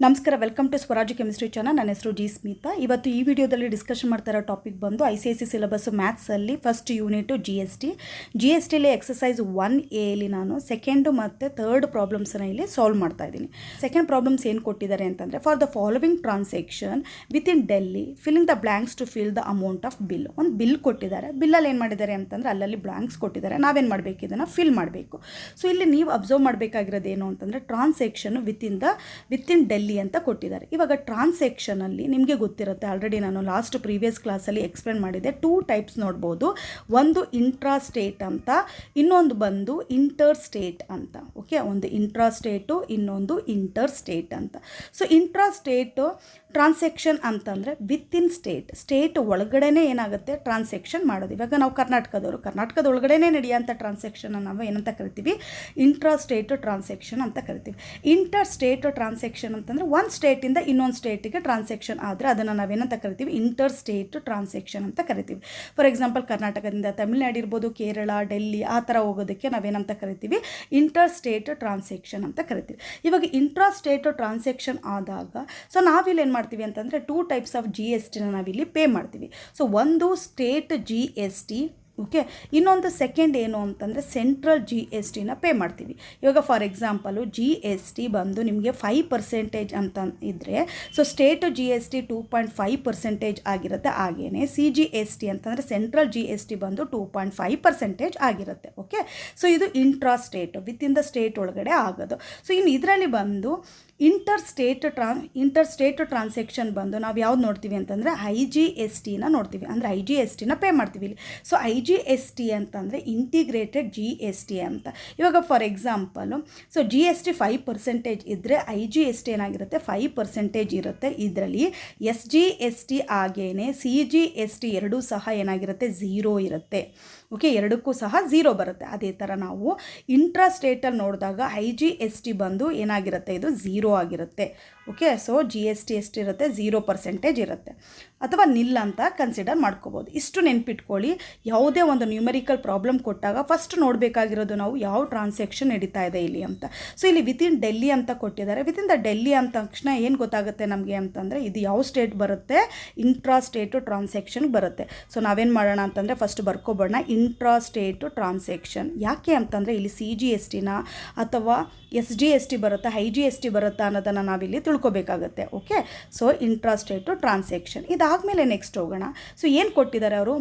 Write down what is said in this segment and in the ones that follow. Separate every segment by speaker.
Speaker 1: ನಮಸ್ಕಾರ, welcome to Swaraj chemistry channel. ನನ್ನ ಹೆಸರು ಜಿ ಸ್ಮಿತಾ. ಇವತ್ತು ಈ ವಿಡಿಯೋದಲ್ಲಿ ಡಿಸ್ಕಷನ್ ಮಾಡ್ತಾ ಇರೋ ಟಾಪಿಕ್ ಬಂದು ICSE ಸಿಲೆಬಸ್ ಮ್ಯಾಥ್ಸಲ್ಲಿ ಫಸ್ಟ್ ಯೂನಿಟು ಜಿ ಎಸ್ ಟಿಲಿ ಎಕ್ಸಸೈಸ್ 1A ನಾನು ಸೆಕೆಂಡು ಮತ್ತು ಥರ್ಡ್ ಪ್ರಾಬ್ಲಮ್ಸನ್ನು ಇಲ್ಲಿ ಸಾಲ್ವ್ ಮಾಡ್ತಾ ಇದ್ದೀನಿ. ಸೆಕೆಂಡ್ ಪ್ರಾಬ್ಲಮ್ಸ್ ಏನು ಕೊಟ್ಟಿದ್ದಾರೆ ಅಂತಂದರೆ, for the following transaction within Delhi filling the blanks to fill the amount of bill. ಒಂದು ಬಿಲ್ ಕೊಟ್ಟಿದ್ದಾರೆ. ಬಿಲ್ಲಲ್ಲಿ ಏನು ಮಾಡಿದ್ದಾರೆ ಅಂತಂದರೆ ಅಲ್ಲಲ್ಲಿ ಬ್ಲ್ಯಾಂಕ್ಸ್ ಕೊಟ್ಟಿದ್ದಾರೆ. ನಾವೇನು ಮಾಡಬೇಕು, ಇದನ್ನು ಫಿಲ್ ಮಾಡಬೇಕು. ಸೊ ಇಲ್ಲಿ ನೀವು ಅಬ್ಸರ್ವ್ ಮಾಡಬೇಕಾಗಿರೋದು ಏನು ಅಂತಂದರೆ, ಟ್ರಾನ್ಸಾಕ್ಷನ್ ವಿತ್ ಇನ್ ಡೆಲ್ಲಿ ಅಂತ ಕೊಟ್ಟಿದ್ದಾರೆ. ಇವಾಗ ಟ್ರಾನ್ಸಾಕ್ಷನಲ್ಲಿ ನಿಮಗೆ ಗೊತ್ತಿರುತ್ತೆ, ಆಲ್ರೆಡಿ ನಾನು ಲಾಸ್ಟ್ ಪ್ರೀವಿಯಸ್ ಕ್ಲಾಸಲ್ಲಿ ಎಕ್ಸ್ಪ್ಲೇನ್ ಮಾಡಿದ್ದೆ. 2 ಟೈಪ್ಸ್ ನೋಡ್ಬೋದು. ಒಂದು ಇಂಟ್ರಾ ಸ್ಟೇಟ್ ಅಂತ, ಇನ್ನೊಂದು ಬಂದು ಇಂಟರ್ ಸ್ಟೇಟ್ ಅಂತ. ಓಕೆ, ಒಂದು ಇಂಟ್ರಾ ಸ್ಟೇಟು, ಇನ್ನೊಂದು ಇಂಟರ್ ಸ್ಟೇಟ್ ಅಂತ. ಸೊ ಇಂಟ್ರಾ ಸ್ಟೇಟು ಟ್ರಾನ್ಸಾಕ್ಷನ್ ಅಂತಂದರೆ ವಿತ್ ಇನ್ ಸ್ಟೇಟ್ ಒಳಗಡೆನೇ ಏನಾಗುತ್ತೆ ಟ್ರಾನ್ಸಾಕ್ಷನ್ ಮಾಡೋದು. ಇವಾಗ ನಾವು ಕರ್ನಾಟಕದ ಒಳಗಡೆನೇ ನಡೆಯೋಂಥ ಟ್ರಾನ್ಸಾಕ್ಷನ್ ನಾವು ಏನಂತ ಕರಿತೀವಿ, ಇಂಟ್ರಾ ಸ್ಟೇಟ್ ಟ್ರಾನ್ಸಾಕ್ಷನ್ ಅಂತ ಕರಿತೀವಿ. ಇಂಟರ್ ಸ್ಟೇಟ್ ಟ್ರಾನ್ಸಾಕ್ಷನ್ ಅಂತಂದರೆ ಒಂದು ಸ್ಟೇಟಿಂದ ಇನ್ನೊಂದು ಸ್ಟೇಟಿಗೆ ಟ್ರಾನ್ಸಾಕ್ಷನ್ ಆದರೆ ಅದನ್ನು ನಾವೇನಂತ ಕರಿತೀವಿ, ಇಂಟರ್ ಸ್ಟೇಟ್ ಟ್ರಾನ್ಸಾಕ್ಷನ್ ಅಂತ ಕರಿತೀವಿ. ಫಾರ್ ಎಕ್ಸಾಂಪಲ್, ಕರ್ನಾಟಕದಿಂದ ತಮಿಳ್ನಾಡು ಇರ್ಬೋದು, ಕೇರಳ, ಡೆಲ್ಲಿ ಆ ಥರ ಹೋಗೋದಕ್ಕೆ ನಾವೇನಂತ ಕರಿತೀವಿ, ಇಂಟರ್ ಸ್ಟೇಟ್ ಟ್ರಾನ್ಸಾಕ್ಷನ್ ಅಂತ ಕರಿತೀವಿ. ಇವಾಗ ಇಂಟ್ರಾ ಸ್ಟೇಟ್ ಟ್ರಾನ್ಸಾಕ್ಷನ್ ಆದಾಗ ಸೊ ನಾವಿಲ್ಲಿ ಏನು ಮಾಡ್ತೀವಿ ಅಂತಂದರೆ 2 ಟೈಪ್ಸ್ ಆಫ್ GST ನಾವಿಲ್ಲಿ ಪೇ ಮಾಡ್ತೀವಿ. ಸೊ ಒಂದು ಸ್ಟೇಟ್ GST, ಇನ್ನೊಂದು ಸೆಕೆಂಡ್ ಏನು ಅಂತಂದರೆ ಸೆಂಟ್ರಲ್ GSTನ ಪೇ ಮಾಡ್ತೀವಿ. ಇವಾಗ ಫಾರ್ ಎಕ್ಸಾಂಪಲು GST ಬಂದು ನಿಮಗೆ 5% ಅಂತ ಇದ್ದರೆ, ಸೊ ಸ್ಟೇಟ್ GST 2.5% ಆಗಿರುತ್ತೆ. ಹಾಗೇನೆ CGST ಅಂತಂದರೆ ಸೆಂಟ್ರಲ್ GST ಬಂದು 2.5% ಆಗಿರುತ್ತೆ. ಓಕೆ, ಸೊ ಇದು intra state, with in the state ಒಳಗಡೆ ಆಗೋದು. ಸೊ ಇನ್ನು ಇದರಲ್ಲಿ ಬಂದು ಇಂಟರ್ ಸ್ಟೇಟ್ ಟ್ರಾನ್ಸಾಕ್ಷನ್ ಬಂದು ನಾವು ಯಾವ್ದು ನೋಡ್ತೀವಿ ಅಂತಂದರೆ IGSTನ ನೋಡ್ತೀವಿ. ಅಂದರೆ IGSTನ ಪೇ ಮಾಡ್ತೀವಿ ಇಲ್ಲಿ. ಸೊ IGST ಅಂತಂದರೆ ಇಂಟಿಗ್ರೇಟೆಡ್ GST ಅಂತ. ಇವಾಗ ಫಾರ್ ಎಕ್ಸಾಂಪಲು, ಸೊ GST 5% ಇದ್ದರೆ IGST ಏನಾಗಿರುತ್ತೆ 5% ಇರುತ್ತೆ. ಇದರಲ್ಲಿ SGST ಹಾಗೇನೆ CGST ಎರಡೂ ಸಹ ಏನಾಗಿರುತ್ತೆ 0 ಇರುತ್ತೆ. ಓಕೆ, ಎರಡಕ್ಕೂ ಸಹ 0 ಬರುತ್ತೆ. ಅದೇ ಥರ ನಾವು ಇಂಟ್ರಾ ಸ್ಟೇಟಲ್ಲಿ ನೋಡಿದಾಗ IGST ಬಂದು ಏನಾಗಿರುತ್ತೆ, ಇದು 0 ಆಗಿರುತ್ತೆ. ಓಕೆ, ಸೊ GST ಎಷ್ಟಿರುತ್ತೆ 0% ಇರುತ್ತೆ, ಅಥವಾ ನಿಲ್ ಅಂತ ಕನ್ಸಿಡರ್ ಮಾಡ್ಕೋಬೋದು. ಇಷ್ಟು ನೆನ್ಪಿಟ್ಕೊಳ್ಳಿ. ಯಾವುದೇ ಒಂದು ನ್ಯೂಮರಿಕಲ್ ಪ್ರಾಬ್ಲಮ್ ಕೊಟ್ಟಾಗ ಫಸ್ಟ್ ನೋಡಬೇಕಾಗಿರೋದು ನಾವು ಯಾವ ಟ್ರಾನ್ಸಾಕ್ಷನ್ ನಡೀತಾ ಇದೆ ಇಲ್ಲಿ ಅಂತ. ಸೊ ಇಲ್ಲಿ ವಿತ್ ಇನ್ ಡೆಲ್ಲಿ ಅಂತ ಕೊಟ್ಟಿದ್ದಾರೆ. ವಿತ್ ಇನ್ ದ ಡೆಲ್ಲಿ ಅಂದ ತಕ್ಷಣ ಏನು ಗೊತ್ತಾಗುತ್ತೆ ನಮಗೆ ಅಂತಂದರೆ, ಇದು ಯಾವ ಸ್ಟೇಟ್ ಬರುತ್ತೆ, ಇಂಟ್ರಾ ಸ್ಟೇಟು ಟ್ರಾನ್ಸಾಕ್ಷನ್ ಬರುತ್ತೆ. ಸೊ ನಾವೇನು ಮಾಡೋಣ ಅಂತಂದರೆ ಫಸ್ಟ್ ಬರ್ಕೊಬೋಣ ಇಂಟ್ರಾ ಸ್ಟೇಟು ಟ್ರಾನ್ಸಾಕ್ಷನ್. ಯಾಕೆ ಅಂತಂದರೆ ಇಲ್ಲಿ CGSTನ ಅಥವಾ SGST ಬರುತ್ತಾ IGST ಬರುತ್ತಾ ಅನ್ನೋದನ್ನು ನಾವಿಲ್ಲಿ ತಿಳ್ಕೊಬೇಕಾಗುತ್ತೆ. Okay, so intra state transaction. ಇದಾದಮೇಲೆ ನೆಕ್ಸ್ಟ್ ಹೋಗೋಣ. ಸೊ ಏನು ಕೊಟ್ಟಿದ್ದಾರೆ ಅವರು,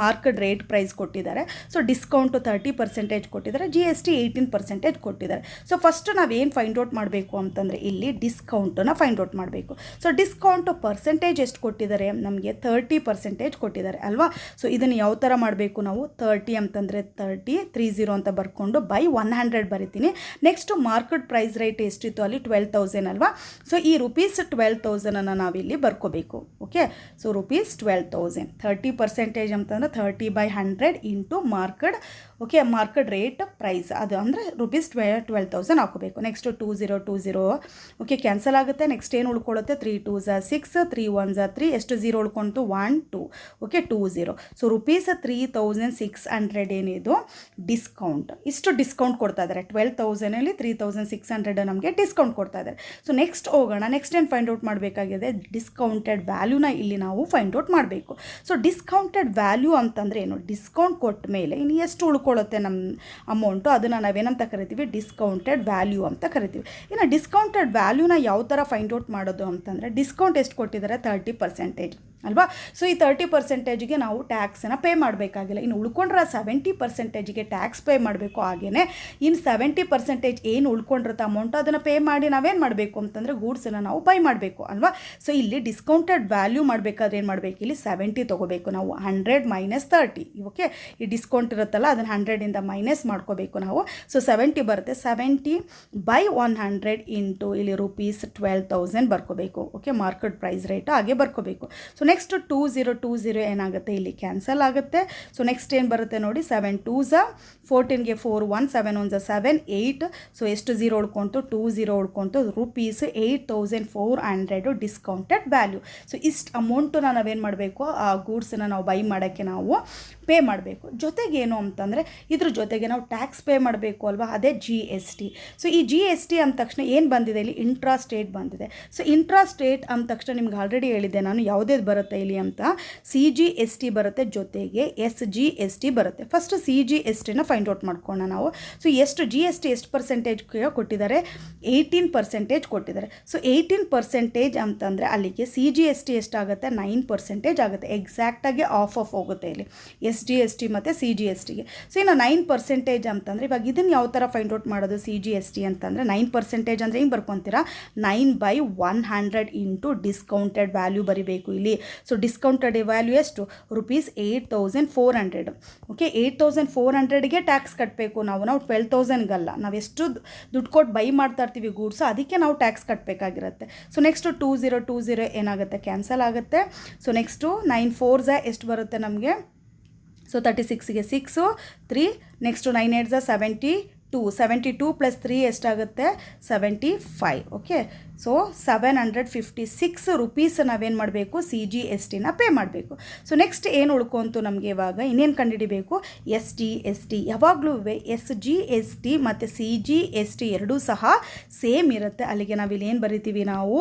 Speaker 1: ಮಾರ್ಕ್ಡ್ ರೇಟ್ ಪ್ರೈಸ್ ಕೊಟ್ಟಿದ್ದಾರೆ. ಸೊ ಡಿಸ್ಕೌಂಟು 30% ಕೊಟ್ಟಿದ್ದಾರೆ, GST 18% ಕೊಟ್ಟಿದ್ದಾರೆ. ಸೊ ಫಸ್ಟ್ ನಾವೇನು ಫೈಂಡ್ ಔಟ್ ಮಾಡಬೇಕು ಅಂತಂದರೆ ಇಲ್ಲಿ ಡಿಸ್ಕೌಂಟನ್ನು ಫೈಂಡ್ ಔಟ್ ಮಾಡಬೇಕು. ಸೊ ಡಿಸ್ಕೌಂಟು ಪರ್ಸೆಂಟೇಜ್ ಎಷ್ಟು ಕೊಟ್ಟಿದ್ದಾರೆ, ನಮಗೆ 30% ಕೊಟ್ಟಿದ್ದಾರೆ ಅಲ್ವಾ. ಸೊ ಇದನ್ನು ಯಾವ ಥರ ಮಾಡಬೇಕು ನಾವು, 30 ಅಂತಂದರೆ 30 ಅಂತ ಬರ್ಕೊಂಡು ಬೈ 100 ಬರಿತೀನಿ. ನೆಕ್ಸ್ಟು ಮಾರ್ಕೆಟ್ ಪ್ರೈಸ್ ರೇಟ್ ಎಷ್ಟಿತ್ತು ಅಲ್ಲಿ 12,000 ಅಲ್ವಾ. ಸೊ ಈ ₹12,000 ನಾವಿಲ್ಲಿ ಬರ್ಕೋಬೇಕು. ಓಕೆ, ಸೊ ₹12,000 30% ಅಂತಂದರೆ 30/100 ಇಂಟು ಮಾರ್ಕೆಟ್ ರೇಟ್ ಪ್ರೈಸ್, ಅದು ಅಂದರೆ ₹12,000 ಹಾಕೋಬೇಕು. ನೆಕ್ಸ್ಟು 2020 ಓಕೆ ಕ್ಯಾನ್ಸಲ್ ಆಗುತ್ತೆ. ನೆಕ್ಸ್ಟ್ ಏನು ಉಳ್ಕೊಳ್ಳುತ್ತೆ, 3 2s 6 3 1s 3 ಎಷ್ಟು 0 ಉಳ್ಕೊಂತು 1 2 ಓಕೆ 20. ಸೊ ₹3,600 ಏನಿದು ಡಿಸ್ಕೌಂಟ್. ಇಷ್ಟು ಡಿಸ್ಕೌಂಟ್ ಕೊಡ್ತಾ ಇದ್ದಾರೆ. 12,000ಅಲ್ಲಿ 3,600 ನಮಗೆ ಡಿಸ್ಕೌಂಟ್ ಕೊಡ್ತಾ ಇದ್ದಾರೆ. ಸೊ ನೆಕ್ಸ್ಟ್ ಹೋಗೋಣ. ನೆಕ್ಸ್ಟ್ ಏನು ಫೈಂಡ್ ಔಟ್ ಮಾಡಬೇಕಾಗಿದೆ, ಡಿಸ್ಕೌಂಟೆಡ್ ವ್ಯಾಲ್ಯೂನ ಇಲ್ಲಿ ನಾವು ಫೈಂಡ್ ಔಟ್ ಮಾಡಬೇಕು. ಸೊ ಡಿಸ್ಕೌಂಟೆಡ್ ವ್ಯಾಲ್ಯೂ ಅಂತಂದರೆ ಏನು, ಡಿಸ್ಕೌಂಟ್ ಕೊಟ್ಟ ಮೇಲೆ ಇನ್ನು ಎಷ್ಟು ಉಳ್ಕೊಳ್ಳುತ್ತೆ ನಮ್ಮ ಅಮೌಂಟು, ಅದನ್ನು ನಾವೇನಂತ ಕರಿತೀವಿ, ಡಿಸ್ಕೌಂಟೆಡ್ ವ್ಯಾಲ್ಯೂ ಅಂತ ಕರಿತೀವಿ. ಇನ್ನು ಡಿಸ್ಕೌಂಟೆಡ್ ವ್ಯಾಲ್ಯೂನ ಯಾವ ಥರ ಫೈಂಡ್ ಔಟ್ ಮಾಡೋದು ಅಂತಂದರೆ, ಡಿಸ್ಕೌಂಟ್ ಎಷ್ಟು ಕೊಟ್ಟಿದ್ದಾರೆ 30% ಅಲ್ವಾ. ಸೊ ಈ 30%ಗೆ ನಾವು ಟ್ಯಾಕ್ಸನ್ನು ಪೇ ಮಾಡಬೇಕಾಗಿಲ್ಲ. ಇನ್ನು ಉಳ್ಕೊಂಡ್ರೆ 70%ಗೆ ಟ್ಯಾಕ್ಸ್ ಪೇ ಮಾಡಬೇಕು. ಹಾಗೆಯೇ ಇನ್ನು 70% ಏನು ಉಳ್ಕೊಂಡಿರುತ್ತೆ ಅಮೌಂಟು ಅದನ್ನು ಪೇ ಮಾಡಿ ನಾವೇನು ಮಾಡಬೇಕು ಅಂತಂದರೆ ಗೂಡ್ಸನ್ನು ನಾವು ಬೈ ಮಾಡಬೇಕು ಅಲ್ವಾ. ಸೊ ಇಲ್ಲಿ ಡಿಸ್ಕೌಂಟೆಡ್ ವ್ಯಾಲ್ಯೂ ಮಾಡಬೇಕಾದ್ರೆ ಏನು ಮಾಡಬೇಕು, ಇಲ್ಲಿ 70 ತೊಗೋಬೇಕು ನಾವು. 100 - 30 ಓಕೆ, ಈ ಡಿಸ್ಕೌಂಟ್ ಇರುತ್ತಲ್ಲ ಅದನ್ನು 100ಇಂದ ಮೈನಸ್ ಮಾಡ್ಕೋಬೇಕು ನಾವು. ಸೊ 70 ಬರುತ್ತೆ. 70/100 ಇಂಟು ಇಲ್ಲಿ ₹12,000 ಬರ್ಕೋಬೇಕು. ಓಕೆ, ಮಾರ್ಕೆಟ್ ಪ್ರೈಸ್ ರೇಟ್ ಹಾಗೆ ಬರ್ಕೋಬೇಕು. ಸೊ ನೆಕ್ಸ್ಟ್ 2020 ಏನಾಗುತ್ತೆ ಇಲ್ಲಿ ಕ್ಯಾನ್ಸಲ್ ಆಗುತ್ತೆ. ಸೊ ನೆಕ್ಸ್ಟ್ ಏನು ಬರುತ್ತೆ ನೋಡಿ, 7 2s 14ಗೆ 4 1 7 1 7 8. ಸೊ ಎಷ್ಟು 0 ಉಳ್ಕೊಂತು, 20 ಉಳ್ಕೊಂತು, ರುಪೀಸ್ 8400 ಡಿಸ್ಕೌಂಟೆಡ್ ವ್ಯಾಲ್ಯೂ. ಸೊ ಇಷ್ಟು ಅಮೌಂಟನ್ನ ನಾವೇನು ಮಾಡಬೇಕು, ಆ ಗೂಡ್ಸನ್ನು ನಾವು ಬೈ ಮಾಡೋಕ್ಕೆ ನಾವು ಪೇ ಮಾಡಬೇಕು. ಜೊತೆಗೆ ಏನು ಅಂತಂದರೆ ಇದ್ರ ಜೊತೆಗೆ ನಾವು ಟ್ಯಾಕ್ಸ್ ಪೇ ಮಾಡಬೇಕು ಅಲ್ವಾ, ಅದೇ GST. ಸೊ ಈ GST ಅಂದ ತಕ್ಷಣ ಏನು ಬಂದಿದೆ ಇಲ್ಲಿ, ಇಂಟ್ರಾ ಸ್ಟೇಟ್ ಬಂದಿದೆ. ಸೊ ಇಂಟ್ರಾ ಸ್ಟೇಟ್ ಅಂದ ತಕ್ಷಣ ನಿಮ್ಗೆ ಆಲ್ರೆಡಿ ಹೇಳಿದ್ದೆ ನಾನು ಯಾವುದೇ ಬರುತ್ತೆ ಇಲ್ಲಿ ಅಂತ, CGST ಬರುತ್ತೆ, ಜೊತೆಗೆ SGST ಬರುತ್ತೆ. ಫಸ್ಟ್ CGSTನ ಫೈಂಡ್ ಔಟ್ ಮಾಡ್ಕೊಳ್ಳೋಣ ನಾವು. ಸೊ ಎಷ್ಟು GST ಎಷ್ಟು ಪರ್ಸೆಂಟೇಜ್ ಕೊಟ್ಟಿದ್ದಾರೆ, 18% ಕೊಟ್ಟಿದ್ದಾರೆ. ಸೊ 18% ಅಂತಂದರೆ ಅಲ್ಲಿಗೆ CGST ಎಷ್ಟಾಗುತ್ತೆ, 9% ಆಗುತ್ತೆ. ಎಕ್ಸಾಕ್ಟಾಗಿ ಆಫ್ ಹೋಗುತ್ತೆ ಇಲ್ಲಿ SGST ಮತ್ತು CGSTಗೆ. ಸೊ ಇನ್ನು 9% ಅಂತಂದರೆ ಇವಾಗ ಇದನ್ನು ಯಾವ ಥರ ಫೈಂಡ್ ಔಟ್ ಮಾಡೋದು, CGST ಅಂತಂದರೆ 9% ಅಂದರೆ ಹಿಂಗೆ ಬರ್ಕೊತೀರಾ, 9/100 ಇಂಟು ಡಿಸ್ಕೌಂಟೆಡ್ ವ್ಯಾಲ್ಯೂ ಬರಿಬೇಕು ಇಲ್ಲಿ. ಸೊ ಡಿಸ್ಕೌಂಟೆಡ್ ವ್ಯಾಲ್ಯೂ ಎಷ್ಟು, ರುಪೀಸ್ 8400. ಓಕೆ, 8400ಗೆ ಟ್ಯಾಕ್ಸ್ ಕಟ್ಟಬೇಕು ನಾವು 12,000ಗಲ್ಲ. ನಾವು ಎಷ್ಟು ದುಡ್ಡು ಕೊಟ್ಟು ಬೈ ಮಾಡ್ತಾ ಇರ್ತೀವಿ ಗೂಡ್ಸು, ಅದಕ್ಕೆ ನಾವು ಟ್ಯಾಕ್ಸ್ ಕಟ್ಟಬೇಕಾಗಿರುತ್ತೆ. ಸೊ ನೆಕ್ಸ್ಟು 2020 ಏನಾಗುತ್ತೆ, ಕ್ಯಾನ್ಸಲ್ ಆಗುತ್ತೆ. ಸೊ ನೆಕ್ಸ್ಟು 9 4s ಎಷ್ಟು ಬರುತ್ತೆ ನಮಗೆ, ಸೊ 36ಗೆ 6 3, ನೆಕ್ಸ್ಟು 9 8s 72 ಪ್ಲಸ್ 3 ಎಷ್ಟಾಗುತ್ತೆ, 75. ಓಕೆ, ಸೊ 756 ರುಪೀಸ್ ನಾವೇನು ಮಾಡಬೇಕು, CGSTನ ಪೇ ಮಾಡಬೇಕು. ಸೊ ನೆಕ್ಸ್ಟ್ ಏನು ಉಳ್ಕೊಂತು ನಮಗೆ, ಇವಾಗ ಇನ್ನೇನು ಕಂಡುಹಿಡಿಬೇಕು, SGST. ಯಾವಾಗಲೂ SGST ಮತ್ತು CGST ಎರಡೂ ಸಹ ಸೇಮ್ ಇರುತ್ತೆ. ಅಲ್ಲಿಗೆ ನಾವಿಲ್ಲಿ ಏನು ಬರಿತೀವಿ ನಾವು,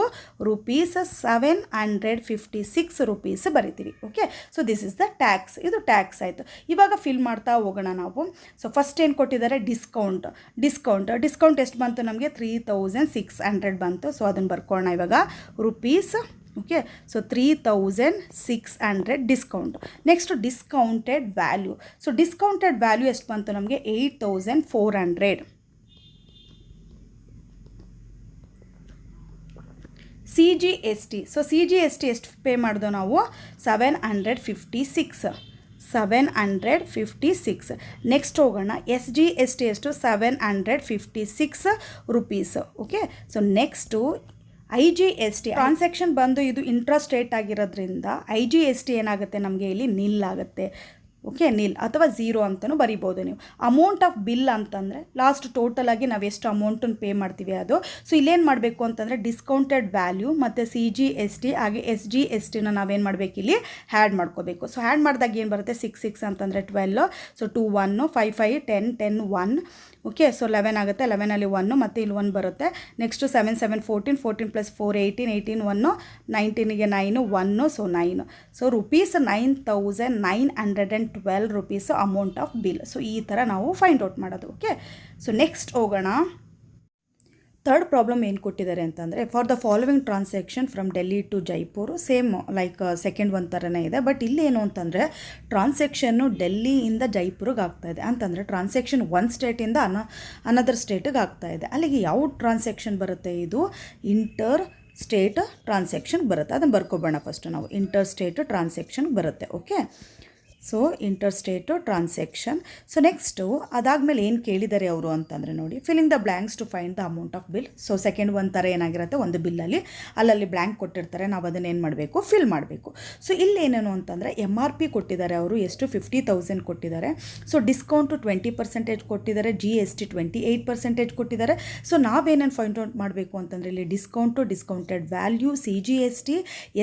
Speaker 1: ರುಪೀಸ್ 756 ರುಪೀಸ್ ಬರಿತೀವಿ. Okay, so this is the tax. ಇದು ಟ್ಯಾಕ್ಸ್ ಆಯಿತು. ಇವಾಗ ಫಿಲ್ ಮಾಡ್ತಾ ಹೋಗೋಣ ನಾವು. ಸೊ ಫಸ್ಟ್ ಏನು ಕೊಟ್ಟಿದ್ದಾರೆ, ಡಿಸ್ಕೌಂಟ್ ಎಷ್ಟು ಬಂತು ನಮಗೆ, 3600 ಬಂತು. ಸೊ ಅದನ್ನು ಬರ್ಕೊಳ್ಳೋಣ ಇವಾಗ, rupees. Okay, so 3600 discount. Next discounted value. So discounted value ಎಷ್ಟು ಬಂತು ನಮಗೆ, 8400. CGST. ಸೊ CGST ಎಷ್ಟು ಪೇ ಮಾಡಿದೋ ನಾವು, 756. ನೆಕ್ಸ್ಟ್ ಹೋಗೋಣ, SGST ಎಷ್ಟು, 756 rupees. Okay, so next IGST transaction ಬಂದು ಇದು ಇಂಟ್ರಾ ಸ್ಟೇಟ್ ಆಗಿರೋದ್ರಿಂದ IGST ಏನಾಗುತ್ತೆ ನಮಗೆ ಇಲ್ಲಿ ನಿಲ್ ಆಗುತ್ತೆ. ಓಕೆ, ನಿಲ್ ಅಥವಾ 0 ಅಂತಲೂ ಬರಿಬೋದು ನೀವು. ಅಮೌಂಟ್ ಆಫ್ ಬಿಲ್ ಅಂತಂದರೆ ಲಾಸ್ಟ್ ಟೋಟಲಾಗಿ ನಾವು ಎಷ್ಟು ಅಮೌಂಟನ್ನು ಪೇ ಮಾಡ್ತೀವಿ ಅದು. ಸೊ ಇಲ್ಲೇನು ಮಾಡಬೇಕು ಅಂತಂದರೆ ಡಿಸ್ಕೌಂಟೆಡ್ ವ್ಯಾಲ್ಯೂ ಮತ್ತು CGST ಹಾಗೆ SGSTನ ನಾವೇನು ಮಾಡಬೇಕು ಇಲ್ಲಿ ಹ್ಯಾಡ್ ಮಾಡ್ಕೋಬೇಕು. ಸೊ ಹ್ಯಾಡ್ ಮಾಡಿದಾಗ ಏನು ಬರುತ್ತೆ, 6 6 ಅಂತಂದರೆ 12, ಸೊ 2 1 5 5 10 10 1. ಓಕೆ, ಸೊ 11 ಆಗುತ್ತೆ, 11ಅಲ್ಲಿ 1 ಮತ್ತು ಇಲ್ಲಿ 1 ಬರುತ್ತೆ. ನೆಕ್ಸ್ಟು 7 7 14 14 ಪ್ಲಸ್ 4 18 18 1 19ಗೆ 9 1, so 9. So rupees 9912 rupees amount of bill. So ಈ ಥರ ನಾವು ಫೈಂಡ್ ಔಟ್ ಮಾಡೋದು. ಓಕೆ, ಸೊ ನೆಕ್ಸ್ಟ್ ಹೋಗೋಣ. ಥರ್ಡ್ ಪ್ರಾಬ್ಲಮ್ ಏನು ಕೊಟ್ಟಿದ್ದಾರೆ ಅಂತಂದರೆ, for the following transaction from Delhi to Jaipur. Same like second one ಥರನೇ ಇದೆ. ಬಟ್ ಇಲ್ಲಿ ಏನು ಅಂತಂದರೆ ಟ್ರಾನ್ಸಾಕ್ಷನ್ನು ಡೆಲ್ಲಿಯಿಂದ ಜೈಪುರಿಗೆ ಆಗ್ತಾಯಿದೆ ಅಂತಂದರೆ ಟ್ರಾನ್ಸಾಕ್ಷನ್ ಒಂದು ಸ್ಟೇಟಿಂದ ಅನದರ್ ಸ್ಟೇಟಿಗೆ ಆಗ್ತಾಯಿದೆ. ಅಲ್ಲಿಗೆ ಯಾವ ಟ್ರಾನ್ಸಾಕ್ಷನ್ ಬರುತ್ತೆ, ಇದು ಇಂಟರ್ ಸ್ಟೇಟ್ ಟ್ರಾನ್ಸಾಕ್ಷನ್ ಬರುತ್ತೆ. ಅದನ್ನು ಬರ್ಕೊಬೋಣ ಫಸ್ಟು ನಾವು. ಇಂಟರ್ ಸ್ಟೇಟ್ ಟ್ರಾನ್ಸಾಕ್ಷನ್ ಬರುತ್ತೆ. Okay, so inter state transaction. So next ಅದಾದಮೇಲೆ ಏನು ಕೇಳಿದ್ದಾರೆ ಅವರು ಅಂತಂದರೆ ನೋಡಿ, filling the blanks to find the amount of bill. So second ಒಂದು ಥರ ಏನಾಗಿರುತ್ತೆ, ಒಂದು ಬಿಲ್ಲಲ್ಲಿ ಅಲ್ಲಲ್ಲಿ ಬ್ಲ್ಯಾಂಕ್ ಕೊಟ್ಟಿರ್ತಾರೆ, ನಾವು ಅದನ್ನು ಏನು ಮಾಡಬೇಕು, ಫಿಲ್ ಮಾಡಬೇಕು. ಸೊ ಇಲ್ಲೇನೇನು ಅಂತಂದರೆ MRP ಕೊಟ್ಟಿದ್ದಾರೆ ಅವರು, ಎಷ್ಟು 50,000 ಕೊಟ್ಟಿದ್ದಾರೆ. ಸೊ ಡಿಸ್ಕೌಂಟು 20% ಕೊಟ್ಟಿದ್ದಾರೆ, GST 28% ಕೊಟ್ಟಿದ್ದಾರೆ. ಸೊ ನಾವೇನೇನು ಫೈಂಡ್ ಔಟ್ ಮಾಡಬೇಕು ಅಂತಂದರೆ ಇಲ್ಲಿ discounted value, CGST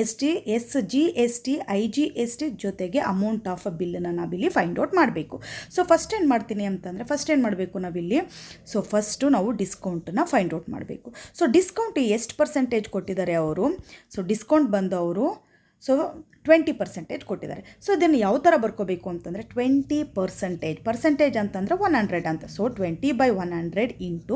Speaker 1: SGST IGST ಜೊತೆಗೆ ಅಮೌಂಟ್ ಆಫ್ ಬಿಲ್ಲನ್ನು ನಾವಿಲ್ಲಿ ಫೈಂಡ್ ಔಟ್ ಮಾಡಬೇಕು. ಸೊ ಫಸ್ಟ್ ಏನು ಮಾಡ್ತೀನಿ ಅಂತಂದರೆ, ಫಸ್ಟ್ ಏನು ಮಾಡಬೇಕು ನಾವಿಲ್ಲಿ, ಸೊ ಫಸ್ಟು ನಾವು ಡಿಸ್ಕೌಂಟನ್ನು ಫೈಂಡ್ ಔಟ್ ಮಾಡಬೇಕು. ಸೊ ಡಿಸ್ಕೌಂಟ್ ಎಷ್ಟು ಪರ್ಸೆಂಟೇಜ್ ಕೊಟ್ಟಿದ್ದಾರೆ ಅವರು, ಸೊ ಡಿಸ್ಕೌಂಟ್ ಬಂದು ಅವರು ಸೊ 20% ಕೊಟ್ಟಿದ್ದಾರೆ. ಸೊ ಇದನ್ನು ಯಾವ ಥರ ಬರ್ಕೋಬೇಕು ಅಂತಂದರೆ 20% ಅಂತಂದರೆ 100 ಅಂತ. ಸೊ 20/100 ಇಂಟು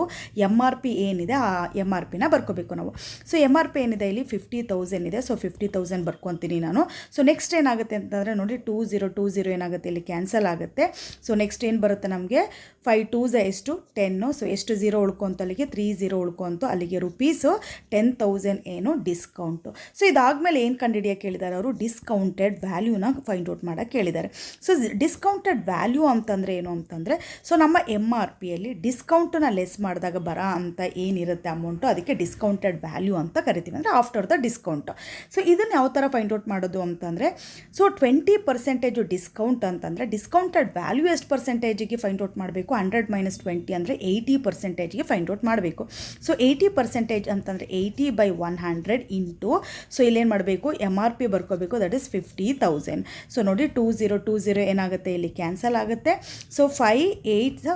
Speaker 1: MRP ಏನಿದೆ ಆ MRPನ ಬರ್ಕೋಬೇಕು ನಾವು. ಸೊ MRP ಏನಿದೆ ಇಲ್ಲಿ 50,000 ಇದೆ. ಸೊ 50,000 ಬರ್ಕೊತೀನಿ ನಾನು. ಸೊ ನೆಕ್ಸ್ಟ್ ಏನಾಗುತ್ತೆ ಅಂತಂದರೆ ನೋಡಿ, 2020 ಏನಾಗುತ್ತೆ ಇಲ್ಲಿ ಕ್ಯಾನ್ಸಲ್ ಆಗುತ್ತೆ. ಸೊ ನೆಕ್ಸ್ಟ್ ಏನು ಬರುತ್ತೆ ನಮಗೆ, 5 2s ಎಷ್ಟು 10. ಸೊ ಎಷ್ಟು 0 ಉಳ್ಕೊಂತು ಅಲ್ಲಿಗೆ, 30 ಉಳ್ಕೊಂತು ಅಲ್ಲಿಗೆ ರುಪೀಸು 10,000 ಏನು ಡಿಸ್ಕೌಂಟು. ಸೊ ಇದಾದಮೇಲೆ ಏನು ಕಂಡುಹಿಡಿಯೋಕ್ಕೆ ಕೇಳಿದ್ದಾರೆ ಅವರು ಡಿಸ್ಕೌಂಟೆಡ್ ವ್ಯಾಲ್ಯೂನ ಫೈಂಡ್ ಔಟ್ ಮಾಡೋಕ್ಕೆ ಕೇಳಿದ್ದಾರೆ. ಸೊ ಡಿಸ್ಕೌಂಟೆಡ್ ವ್ಯಾಲ್ಯೂ ಅಂತಂದರೆ ಏನು ಅಂತಂದರೆ, ಸೊ ನಮ್ಮ MRPಯಲ್ಲಿ ಡಿಸ್ಕೌಂಟನ್ನ ಲೆಸ್ ಮಾಡಿದಾಗ ಬರೋ ಅಂತ ಏನಿರುತ್ತೆ ಅಮೌಂಟು ಅದಕ್ಕೆ ಡಿಸ್ಕೌಂಟೆಡ್ ವ್ಯಾಲ್ಯೂ ಅಂತ ಕರಿತೀವಿ, ಅಂದರೆ ಆಫ್ಟರ್ ದ ಡಿಸ್ಕೌಂಟ್. ಸೊ ಇದನ್ನು ಯಾವ ಥರ ಫೈಂಡ್ ಔಟ್ ಮಾಡೋದು ಅಂತಂದರೆ, ಸೊ 20% ಡಿಸ್ಕೌಂಟ್ ಅಂತಂದರೆ ಡಿಸ್ಕೌಂಟೆಡ್ ವ್ಯಾಲ್ಯೂ ಎಷ್ಟು ಪರ್ಸೆಂಟೇಜಿಗೆ ಫೈಂಡ್ ಔಟ್ ಮಾಡಬೇಕು, 100 - 20 ಅಂದರೆ 80%ಗೆ ಫೈಂಡ್ ಔಟ್ ಮಾಡಬೇಕು. ಸೊ 80% ಅಂತಂದರೆ 80/100 ಇಂಟು, ಸೊ ಇಲ್ಲೇನು ಮಾಡಬೇಕು, MRP ಬರ್ಕೋಬೇಕು, ದಟ್ ಇಸ್ 50,000. ಸೊ ನೋಡಿ 2020 ಏನಾಗುತ್ತೆ, ಇಲ್ಲಿ ಕ್ಯಾನ್ಸಲ್ ಆಗುತ್ತೆ. ಸೊ 5 8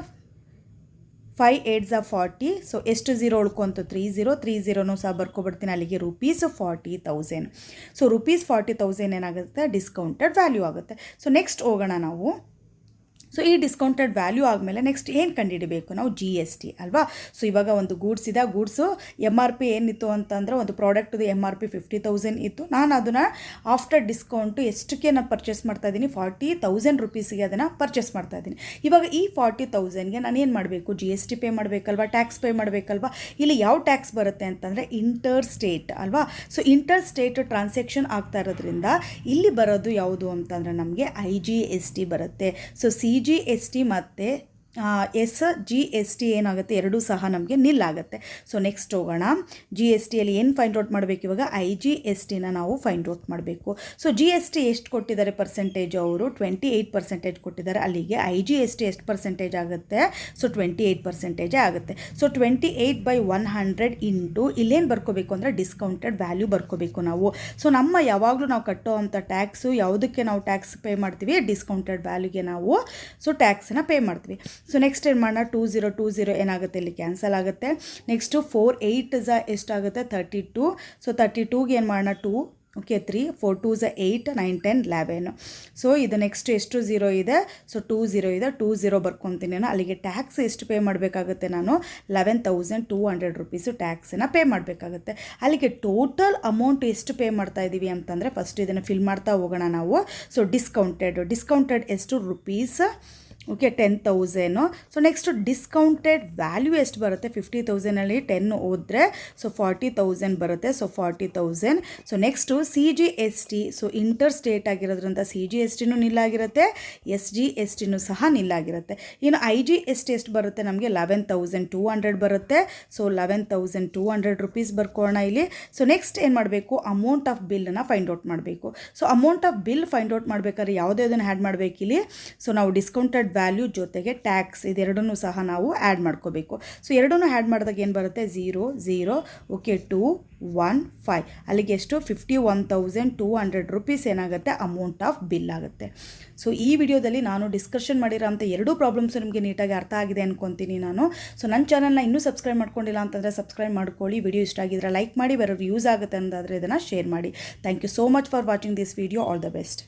Speaker 1: 40. ಸೊ ಎಷ್ಟು ಝೀರೋ ಉಳ್ಕೊಂತು, 30 ಸಹ ಬರ್ಕೊಬಿಡ್ತೀನಿ, ಅಲ್ಲಿಗೆ ₹40,000. ಸೊ ₹40,000 ಏನಾಗುತ್ತೆ, ಡಿಸ್ಕೌಂಟೆಡ್ ವ್ಯಾಲ್ಯೂ ಆಗುತ್ತೆ. ಸೊ ನೆಕ್ಸ್ಟ್ ಹೋಗೋಣ ನಾವು. ಸೊ ಈ ಡಿಸ್ಕೌಂಟೆಡ್ ವ್ಯಾಲ್ಯೂ ಆದಮೇಲೆ ನೆಕ್ಸ್ಟ್ ಏನು ಕಂಡುಹಿಡಬೇಕು ನಾವು, GST ಅಲ್ವಾ. ಸೊ ಇವಾಗ ಒಂದು ಗೂಡ್ಸ್ ಇದೆ, ಗೂಡ್ಸು MRP ಏನಿತ್ತು ಅಂತಂದರೆ ಒಂದು ಪ್ರಾಡಕ್ಟ್ದು MRP 50,000 ಇತ್ತು. ನಾನು ಅದನ್ನು ಆಫ್ಟರ್ ಡಿಸ್ಕೌಂಟು ಎಷ್ಟಕ್ಕೆ ನಾನು ಪರ್ಚೇಸ್ ಮಾಡ್ತಾಯಿದ್ದೀನಿ, ₹40,000 ಅದನ್ನು ಪರ್ಚೇಸ್ ಮಾಡ್ತಾಯಿದ್ದೀನಿ. ಇವಾಗ ಈ 40,000ಗೆ ನಾನು ಏನು ಮಾಡಬೇಕು, GST ಪೇ ಮಾಡಬೇಕಲ್ವಾ, ಟ್ಯಾಕ್ಸ್ ಪೇ ಮಾಡಬೇಕಲ್ವಾ. ಇಲ್ಲಿ ಯಾವ ಟ್ಯಾಕ್ಸ್ ಬರುತ್ತೆ ಅಂತಂದರೆ ಇಂಟರ್ ಸ್ಟೇಟ್ ಅಲ್ವಾ. ಸೊ ಇಂಟರ್ ಸ್ಟೇಟ್ ಟ್ರಾನ್ಸಾಕ್ಷನ್ ಆಗ್ತಾ ಇರೋದ್ರಿಂದ ಇಲ್ಲಿ ಬರೋದು ಯಾವುದು ಅಂತಂದರೆ ನಮಗೆ IGST ಬರುತ್ತೆ. ಸೊ CGST ಮತ್ತು SGST ಏನಾಗುತ್ತೆ, ಎರಡೂ ಸಹ ನಮಗೆ ನಿಲ್ ಆಗುತ್ತೆ. ಸೊ ನೆಕ್ಸ್ಟ್ ಹೋಗೋಣ. GSTಯಲ್ಲಿ ಏನು ಫೈಂಡ್ ಔಟ್ ಮಾಡಬೇಕು, ಇವಾಗ IGSTನ ನಾವು ಫೈಂಡ್ ಔಟ್ ಮಾಡಬೇಕು. ಸೊ GST ಎಷ್ಟು ಕೊಟ್ಟಿದ್ದಾರೆ ಪರ್ಸೆಂಟೇಜ್, ಅವರು 28% ಕೊಟ್ಟಿದ್ದಾರೆ. ಅಲ್ಲಿಗೆ IGST ಎಷ್ಟು ಪರ್ಸೆಂಟೇಜ್ ಆಗುತ್ತೆ, ಸೊ 28% ಆಗುತ್ತೆ. ಸೊ 28/100 ಇಂಟು ಇಲ್ಲೇನು ಬರ್ಕೋಬೇಕು ಅಂದರೆ ಡಿಸ್ಕೌಂಟೆಡ್ ವ್ಯಾಲ್ಯೂ ಬರ್ಕೋಬೇಕು ನಾವು. ಸೊ ನಮ್ಮ ಯಾವಾಗಲೂ ನಾವು ಕಟ್ಟೋ ಅಂಥ ಟ್ಯಾಕ್ಸು ಯಾವುದಕ್ಕೆ ನಾವು ಟ್ಯಾಕ್ಸ್ ಪೇ ಮಾಡ್ತೀವಿ, ಡಿಸ್ಕೌಂಟೆಡ್ ವ್ಯಾಲ್ಯೂಗೆ ನಾವು ಸೊ ಟ್ಯಾಕ್ಸನ್ನು ಪೇ ಮಾಡ್ತೀವಿ. ಸೊ ನೆಕ್ಸ್ಟ್ ಏನು ಮಾಡೋಣ, 2020 ಏನಾಗುತ್ತೆ, ಇಲ್ಲಿ ಕ್ಯಾನ್ಸಲ್ ಆಗುತ್ತೆ. ನೆಕ್ಸ್ಟು 4 8 ಎಷ್ಟಾಗುತ್ತೆ, 32. ಸೊ 32ಗೆ ಏನು ಮಾಡೋಣ, 2 ಓಕೆ 3 4 2 8 9 10 11. ಸೊ ಇದು ನೆಕ್ಸ್ಟ್ ಎಷ್ಟು ಝೀರೋ ಇದೆ, ಸೊ 20 ಇದೆ, 20 ಬರ್ಕೊತೀನಿ ನಾನು. ಅಲ್ಲಿಗೆ ಟ್ಯಾಕ್ಸ್ ಎಷ್ಟು ಪೇ ಮಾಡಬೇಕಾಗುತ್ತೆ, ನಾನು ₹11,200 ಟ್ಯಾಕ್ಸನ್ನು ಪೇ ಮಾಡಬೇಕಾಗುತ್ತೆ. ಅಲ್ಲಿಗೆ ಟೋಟಲ್ ಅಮೌಂಟ್ ಎಷ್ಟು ಪೇ ಮಾಡ್ತಾ ಇದ್ದೀವಿ ಅಂತಂದರೆ, ಫಸ್ಟ್ ಇದನ್ನು ಫಿಲ್ ಮಾಡ್ತಾ ಹೋಗೋಣ ನಾವು. ಸೊ ಡಿಸ್ಕೌಂಟೆಡ್ ಎಷ್ಟು rupees, okay 10,000. So next discounted value ಎಷ್ಟು ಬರುತ್ತೆ, 50,000ಅಲ್ಲಿ 10 ಹೋದರೆ ಸೊ 40,000 ಬರುತ್ತೆ. So 40,000. So next CGST, so inter state ಆಗಿರೋದ್ರಿಂದ CGSTನೂ ನಿಲ್ಲಾಗಿರುತ್ತೆ, SGSTನೂ ಸಹ ನಿಲ್ಲಾಗಿರುತ್ತೆ. ಇನ್ನು IGST ಎಷ್ಟು ಬರುತ್ತೆ ನಮಗೆ, 11,200 ಬರುತ್ತೆ. ಸೊ ₹11,200 ಬರ್ಕೊಳ್ಳೋಣ ಇಲ್ಲಿ. ಸೊ ನೆಕ್ಸ್ಟ್ ಏನು ಮಾಡಬೇಕು, ಅಮೌಂಟ್ ಆಫ್ ಬಿಲ್ಲನ್ನು ಫೈಂಡ್ ಔಟ್ ಮಾಡಬೇಕು. So amount of bill find out ಮಾಡಬೇಕಾದ್ರೆ ಯಾವುದನ್ನು ಆ್ಯಡ್ ಮಾಡಬೇಕು ಇಲ್ಲಿ, ಸೊ ನಾವು ಡಿಸ್ಕೌಂಟೆಡ್ ವ್ಯಾಲ್ಯೂ ಜೊತೆಗೆ ಟ್ಯಾಕ್ಸ್ ಇದೆರಡನ್ನೂ ಸಹ ನಾವು ಆ್ಯಡ್ ಮಾಡ್ಕೋಬೇಕು. ಸೊ ಎರಡನ್ನೂ ಆ್ಯಡ್ ಮಾಡಿದಾಗ ಏನು ಬರುತ್ತೆ, 0 0 ಓಕೆ 2 1 5. ಅಲ್ಲಿಗೆ ಎಷ್ಟು, ₹51,200 ಏನಾಗುತ್ತೆ, ಅಮೌಂಟ್ ಆಫ್ ಬಿಲ್ ಆಗುತ್ತೆ. ಸೊ ಈ ವಿಡಿಯೋದಲ್ಲಿ ನಾನು ಡಿಸ್ಕಷನ್ ಮಾಡಿರೋ ಅಂಥ ಎರಡೂ ಪ್ರಾಬ್ಲಮ್ಸು ನಿಮಗೆ ನೀಟಾಗಿ ಅರ್ಥ ಆಗಿದೆ ಅಂದ್ಕೊತೀನಿ ನಾನು. ಸೊ ನನ್ನ ಚಾನಲ್ನ ಇನ್ನೂ ಸಬ್ಸ್ಕ್ರೈಬ್ ಮಾಡ್ಕೊಂಡಿಲ್ಲ ಅಂತಂದರೆ ಸಬ್ಸ್ಕ್ರೈಬ್ ಮಾಡ್ಕೊಳ್ಳಿ. ವಿಡಿಯೋ ಇಷ್ಟ ಆಗಿದ್ರೆ ಲೈಕ್ ಮಾಡಿ, ಬೇರೆಯವ್ರಿಗೆ ಯೂಸ್ ಆಗುತ್ತೆ ಅಂತಾದರೆ ಇದನ್ನು ಶೇರ್ ಮಾಡಿ. Thank you so much for watching this video. All the best.